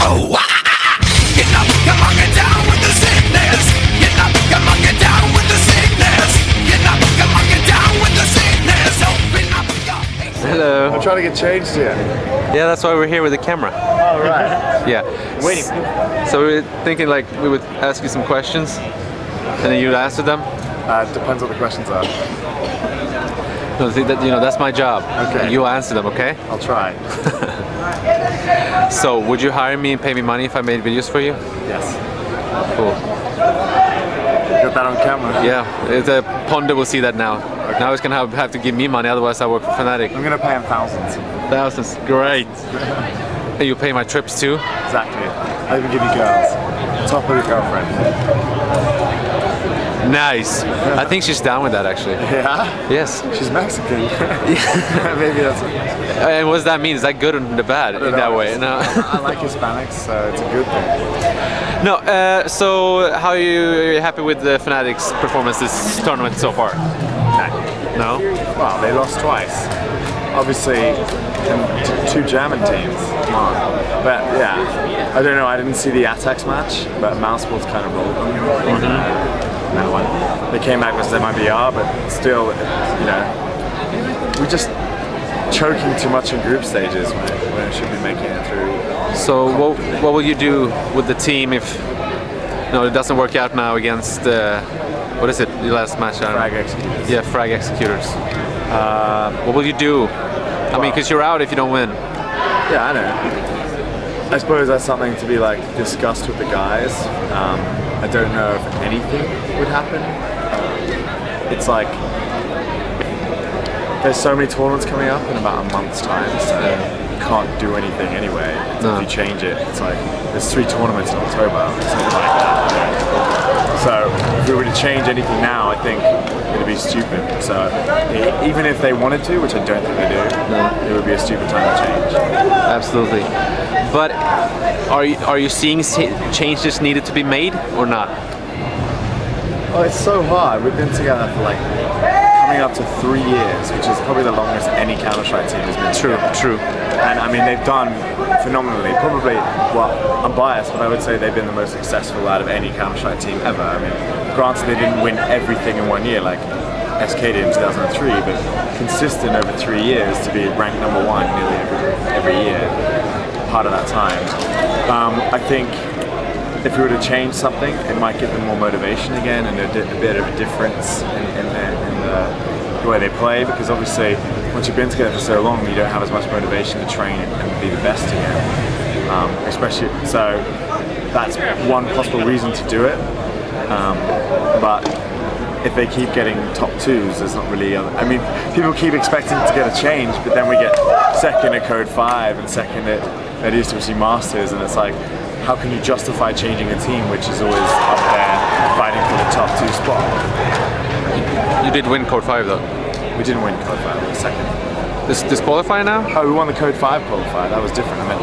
Oh, get up, come on, get down with the sickness. Get up, come on, get down with the sickness. Get up, come on, get down with the sickness. Open up your face. Hello. I'm trying to get changed here. Yeah, that's why we're here with the camera. Oh, right. Yeah. Waiting. So we were thinking like we would ask you some questions and then you'd answer them. Depends what the questions are. No, that's my job. Okay. You'll answer them, okay? I'll try. So, would you hire me and pay me money if I made videos for you? Yes. Cool. Got that on camera? Yeah, the Ponder will see that now. Okay. Now he's gonna have to give me money, otherwise I work for Fnatic. I'm gonna pay him thousands. Thousands, great. And you pay my trips too? Exactly. I even give you girls. Top of your girlfriend. Nice. I think she's down with that actually. Yeah? Yes. She's Mexican. Maybe that's it. And what does that mean? Is that good or bad in that way? No. I like Hispanics, so it's a good thing. No, so how are you happy with the Fnatic's performance this tournament so far? No? Well, they lost twice. Obviously, two German teams. Come on. But yeah, I don't know, I didn't see the Atex match, but Mousesports kind of rolled them. That one. They came back versus MIBR, but still, you know, we're just choking too much in group stages when it should be making it through. So what will you do with the team if it doesn't work out now against what is it, the last match? Frag Executors. Yeah, Frag Executors. What will you do? I mean, because you're out if you don't win. Yeah, I know. I suppose that's something to be like discussed with the guys. I don't know if anything would happen. It's like there's so many tournaments coming up in about a month's time, so you can't do anything anyway. No. If you change it, it's like there's 3 tournaments in October, something like that. So if we were to change anything now, I think it'd be stupid. So even if they wanted to, which I don't think they do, it would be a stupid time to change. Absolutely. But are you seeing changes needed to be made or not? Oh, it's so hard. We've been together for like coming up to 3 years, which is probably the longest any Counter-Strike team has been together. True. And I mean, they've done phenomenally. Probably, well, I'm biased, but I would say they've been the most successful out of any Counter-Strike team ever. I mean, granted they didn't win everything in 1 year like SK did in 2003, but consistent over 3 years to be ranked #1 nearly every year, part of that time. I think if we were to change something, it might give them more motivation again and a bit of a difference in the way they play, because obviously once you've been together for so long, you don't have as much motivation to train and be the best again. Especially, so that's one possible reason to do it. But if they keep getting top 2s, there's not really I mean, people keep expecting to get a change, but then we get second at Code 5 and second at ESWC Masters, and it's like, how can you justify changing a team which is always up there fighting for the top 2 spot? You did win Code 5 though. We didn't win Code 5, we were second. This qualify now? Oh, we won the Code 5 qualifier, that was different. I meant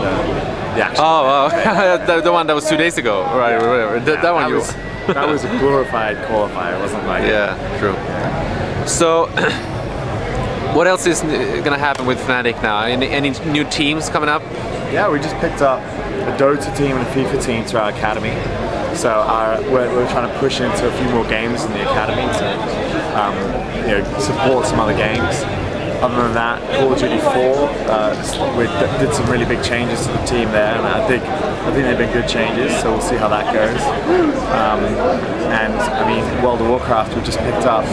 the actual. Oh, the one that was 2 days ago. Right, whatever. That one you... That was a glorified qualifier, it wasn't like... Yeah, true. So, what else is gonna happen with Fnatic now? Any new teams coming up? Yeah, we just picked up a Dota team and a FIFA team to our academy. So we're trying to push into a few more games in the academy to support some other games. Other than that, Call of Duty 4, we did some really big changes to the team there, and I think they've been good changes, so we'll see how that goes. And I mean, World of Warcraft, we just picked up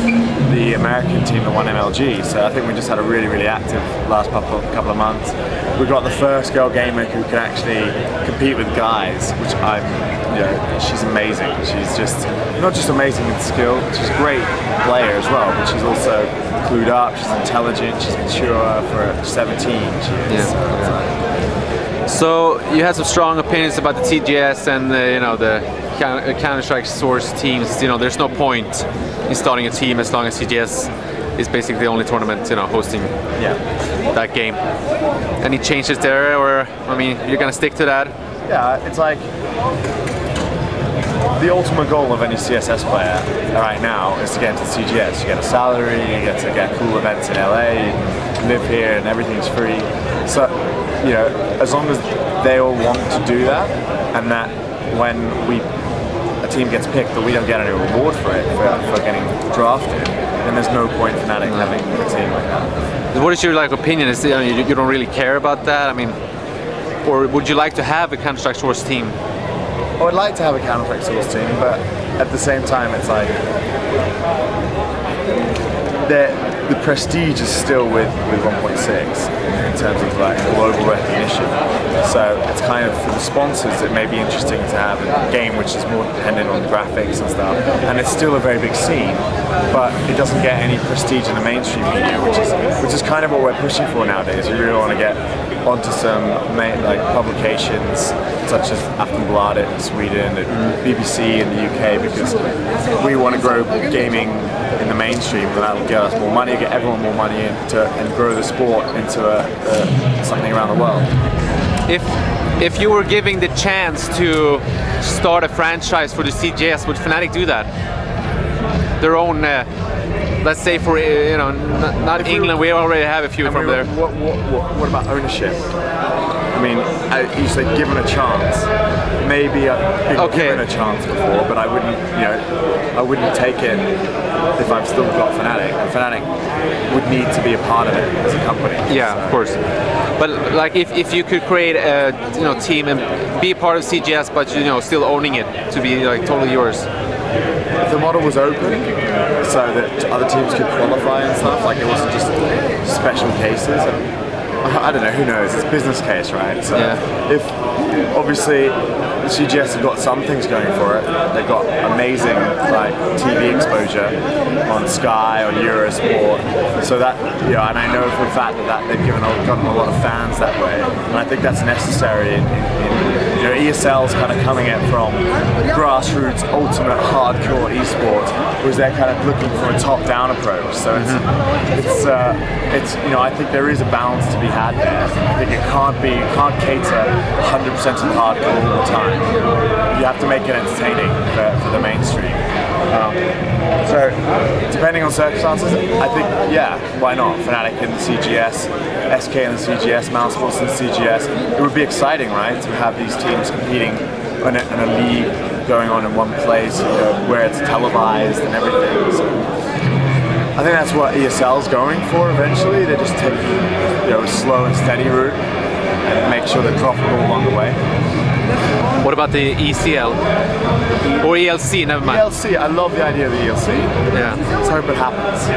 the American team that won MLG, so I think we just had a really active last couple of months. We got the first girl gamer who could actually compete with guys, which she's amazing. She's just not just amazing in skill, she's a great player as well, but she's also clued up, she's intelligent, she's mature for 17. She is. Yeah. So you had some strong opinions about the TGS and the Counter-Strike source teams. There's no point in starting a team as long as TGS is basically the only tournament hosting that game. Any changes there, or I mean, you're gonna stick to that? Yeah, it's like the ultimate goal of any CSS player right now is to get into CGS. You get a salary, you get to get cool events in LA, you live here and everything's free. So, you know, as long as they all want to do that, and that when a team gets picked that we don't get any reward for it, for getting drafted, then there's no point Fnatic having a team like that. What is your opinion? Is you don't really care about that? I mean, or would you like to have a Counter-Strike Source team? I would like to have a Counter-Strike Source team, but at the same time, it's like the prestige is still with 1.6 in terms of like global recognition. So it's kind of, for the sponsors, it may be interesting to have a game which is more dependent on graphics and stuff. And it's still a very big scene, but it doesn't get any prestige in the mainstream media, which is kind of what we're pushing for nowadays. We really want to get onto some publications such as Aftonbladet in Sweden and BBC in the UK, because we want to grow gaming in the mainstream, and that will get us more money, get everyone more money and grow the sport into something around the world. If you were given the chance to start a franchise for the CJS, would Fnatic do that? Their own, let's say for not England, we already have a few from there. What about ownership? I mean, you say given a chance. Maybe I've been given a chance before, but I wouldn't take it if I've still got Fnatic. And Fnatic would need to be a part of it as a company. Yeah, so. Of course. But like, if you could create a team and be a part of CGS, but still owning it to be like totally yours. If the model was open, so that other teams could qualify and stuff, like it wasn't just special cases. I don't know, who knows, it's business case, right? So if, obviously, the CGS have got some things going for it. They've got amazing TV exposure on Sky, on Eurosport. So that, and I know for a fact that they've gotten a lot of fans that way. And I think that's necessary ESL's kind of coming at from grassroots, ultimate, hardcore esports, whereas they're kind of looking for a top-down approach. So it's I think there is a balance to be had there. I think you can't cater 100% to hardcore all the time. You have to make it entertaining for the mainstream. So depending on circumstances, I think why not? Fnatic and the CGS, SK and the CGS, Mousesports and the CGS. It would be exciting, right, to have these teams competing in a league going on in one place, where it's televised and everything. So I think that's what ESL's going for eventually. They're just taking a slow and steady route and make sure they're profitable along the way. What about the ECL? Or ELC, never mind. ELC, I love the idea of the ELC. Yeah. Let's hope it happens.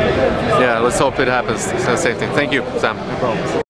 Yeah, let's hope it happens. It's the same thing. Thank you, Sam. No problem.